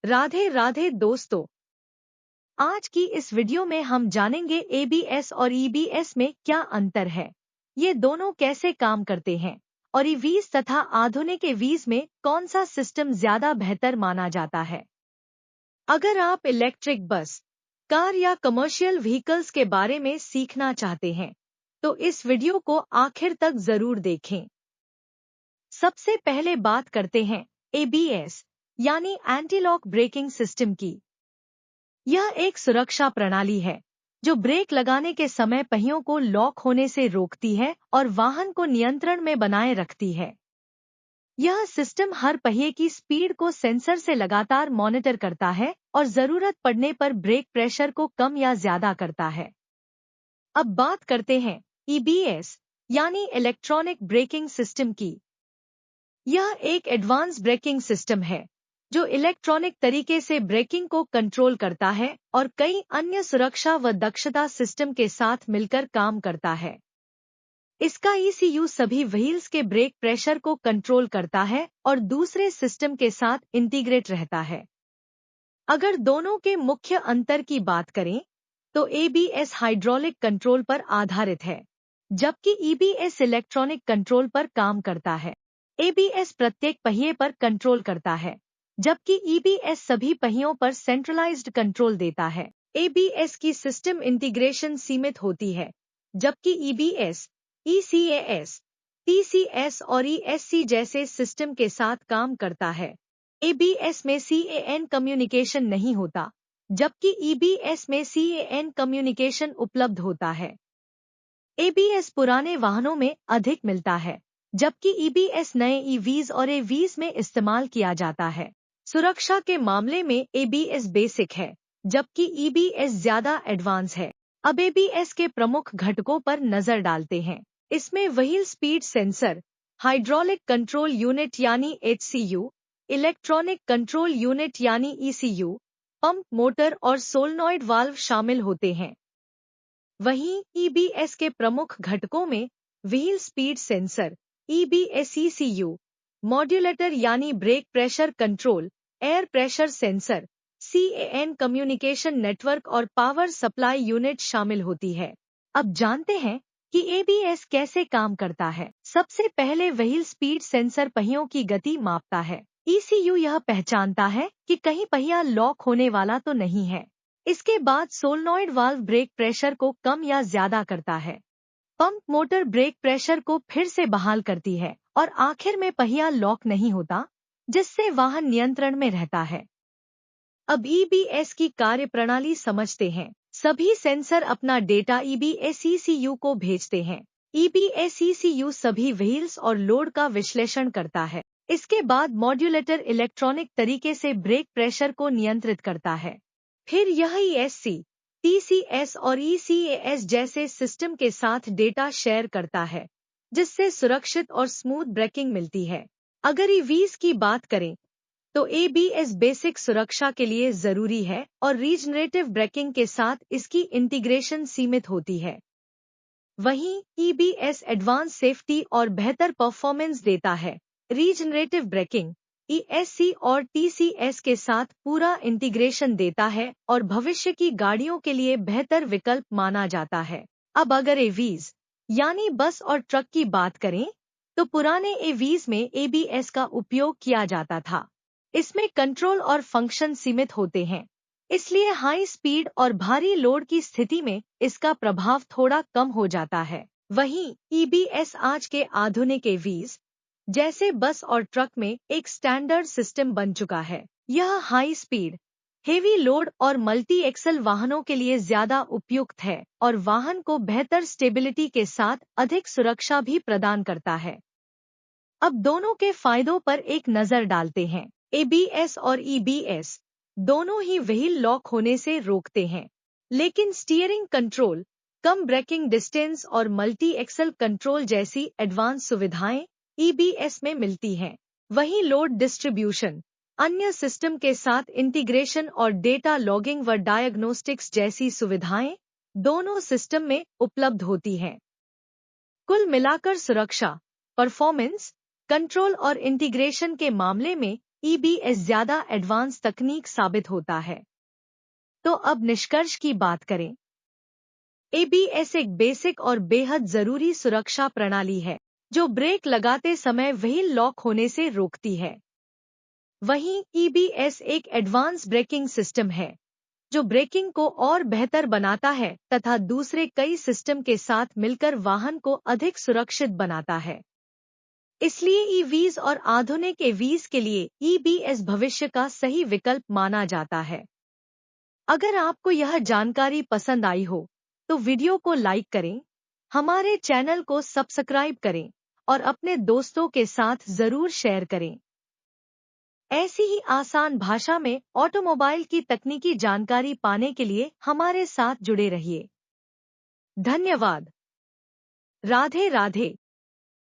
राधे राधे दोस्तों, आज की इस वीडियो में हम जानेंगे एबीएस और ईबीएस में क्या अंतर है, ये दोनों कैसे काम करते हैं और ईवीज तथा आधुनिक ईवीज में कौन सा सिस्टम ज्यादा बेहतर माना जाता है। अगर आप इलेक्ट्रिक बस, कार या कमर्शियल व्हीकल्स के बारे में सीखना चाहते हैं, तो इस वीडियो को आखिर तक जरूर देखें। सबसे पहले बात करते हैं एबीएस यानी एंटी लॉक ब्रेकिंग सिस्टम की। यह एक सुरक्षा प्रणाली है जो ब्रेक लगाने के समय पहियों को लॉक होने से रोकती है और वाहन को नियंत्रण में बनाए रखती है। यह सिस्टम हर पहिए की स्पीड को सेंसर से लगातार मॉनिटर करता है और जरूरत पड़ने पर ब्रेक प्रेशर को कम या ज्यादा करता है। अब बात करते हैं ईबीएस यानी इलेक्ट्रॉनिक ब्रेकिंग सिस्टम की। यह एक एडवांस ब्रेकिंग सिस्टम है जो इलेक्ट्रॉनिक तरीके से ब्रेकिंग को कंट्रोल करता है और कई अन्य सुरक्षा व दक्षता सिस्टम के साथ मिलकर काम करता है। इसका ईसीयू सभी व्हील्स के ब्रेक प्रेशर को कंट्रोल करता है और दूसरे सिस्टम के साथ इंटीग्रेट रहता है। अगर दोनों के मुख्य अंतर की बात करें तो एबीएस हाइड्रोलिक कंट्रोल पर आधारित है, जबकि ईबीएस इलेक्ट्रॉनिक कंट्रोल पर काम करता है। एबीएस प्रत्येक पहिए पर कंट्रोल करता है, जबकि ईबीएस सभी पहियों पर सेंट्रलाइज्ड कंट्रोल देता है। एबीएस की सिस्टम इंटीग्रेशन सीमित होती है, जबकि ईबीएस, ईसीएएस, टीसीएस और ईएससी जैसे सिस्टम के साथ काम करता है। एबीएस में सीएएन कम्युनिकेशन नहीं होता, जबकि ईबीएस में सीएएन कम्युनिकेशन उपलब्ध होता है। एबीएस पुराने वाहनों में अधिक मिलता है, जबकि ईबीएस नए ईवीज और एवीज में इस्तेमाल किया जाता है। सुरक्षा के मामले में एबीएस बेसिक है, जबकि ईबीएस ज्यादा एडवांस है। अब एबीएस के प्रमुख घटकों पर नजर डालते हैं। इसमें wheel speed sensor, hydraulic control unit यानी एचसीयू, इलेक्ट्रॉनिक कंट्रोल यूनिट यानी ईसीयू, पंप मोटर और सोलनॉइड वाल्व शामिल होते हैं। वहीं ईबीएस के प्रमुख घटकों में wheel speed sensor, EBS ECU, modulator यानी brake pressure control, air pressure sensor, CAN communication network और पावर सप्लाई यूनिट शामिल होती है। अब जानते हैं कि एबीएस कैसे काम करता है। सबसे पहले व्हील स्पीड सेंसर पहियों की गति मापता है। ईसीयू यह पहचानता है कि कहीं पहिया लॉक होने वाला तो नहीं है। इसके बाद सोलनॉइड वाल्व ब्रेक प्रेशर को कम या ज्यादा करता है। पंप मोटर ब्रेक प्रेशर को फिर से बहाल करती है और आखिर में पहिया लॉक नहीं होता, जिससे वाहन नियंत्रण में रहता है। अब ईबीएस की कार्यप्रणाली समझते हैं। सभी सेंसर अपना डेटा ईबीएस-ईसीयू को भेजते हैं। ईबीएस-ईसीयू सभी व्हील्स और लोड का विश्लेषण करता है। इसके बाद मॉड्यूलेटर इलेक्ट्रॉनिक तरीके से ब्रेक प्रेशर को नियंत्रित करता है। फिर यह ईएससी, टीसीएस और ईसीएएस जैसे सिस्टम के साथ डेटा शेयर करता है, जिससे सुरक्षित और स्मूथ ब्रेकिंग मिलती है। अगर ईवीज की बात करें तो एबीएस बेसिक सुरक्षा के लिए जरूरी है और रीजनरेटिव ब्रेकिंग के साथ इसकी इंटीग्रेशन सीमित होती है। वहीं ईबीएस एडवांस सेफ्टी और बेहतर परफॉर्मेंस देता है। रीजनरेटिव ब्रेकिंग ईएससी और टीसीएस के साथ पूरा इंटीग्रेशन देता है और भविष्य की गाड़ियों के लिए बेहतर विकल्प माना जाता है। अब अगर एवीज यानी बस और ट्रक की बात करें तो पुराने एवीज में एबीएस का उपयोग किया जाता था। इसमें कंट्रोल और फंक्शन सीमित होते हैं, इसलिए हाई स्पीड और भारी लोड की स्थिति में इसका प्रभाव थोड़ा कम हो जाता है। वहीं ईबीएस आज के आधुनिक एवीज जैसे बस और ट्रक में एक स्टैंडर्ड सिस्टम बन चुका है। यह हाई स्पीड, हेवी लोड और मल्टी एक्सल वाहनों के लिए ज्यादा उपयुक्त है और वाहन को बेहतर स्टेबिलिटी के साथ अधिक सुरक्षा भी प्रदान करता है। अब दोनों के फायदों पर एक नजर डालते हैं। एबीएस और ईबीएस दोनों ही व्हील लॉक होने से रोकते हैं, लेकिन स्टीयरिंग कंट्रोल, कम ब्रेकिंग डिस्टेंस और मल्टी एक्सल कंट्रोल जैसी एडवांस सुविधाएं ईबीएस में मिलती हैं। वहीं लोड डिस्ट्रीब्यूशन, अन्य सिस्टम के साथ इंटीग्रेशन और डेटा लॉगिंग व डायग्नोस्टिक्स जैसी सुविधाएं दोनों सिस्टम में उपलब्ध होती हैं। कुल मिलाकर सुरक्षा, परफॉर्मेंस, कंट्रोल और इंटीग्रेशन के मामले में EBS ज्यादा एडवांस तकनीक साबित होता है। तो अब निष्कर्ष की बात करें। ABS एक बेसिक और बेहद जरूरी सुरक्षा प्रणाली है जो ब्रेक लगाते समय व्हील लॉक होने से रोकती है। वहीं EBS एक एडवांस ब्रेकिंग सिस्टम है जो ब्रेकिंग को और बेहतर बनाता है तथा दूसरे कई सिस्टम के साथ मिलकर वाहन को अधिक सुरक्षित बनाता है। इसलिए EVs और आधुनिक EVs के लिए EBS भविष्य का सही विकल्प माना जाता है। अगर आपको यह जानकारी पसंद आई हो तो वीडियो को लाइक करें, हमारे चैनल को सब्सक्राइब करें और अपने दोस्तों के साथ जरूर शेयर करें। ऐसी ही आसान भाषा में ऑटोमोबाइल की तकनीकी जानकारी पाने के लिए हमारे साथ जुड़े रहिए। धन्यवाद। राधे राधे।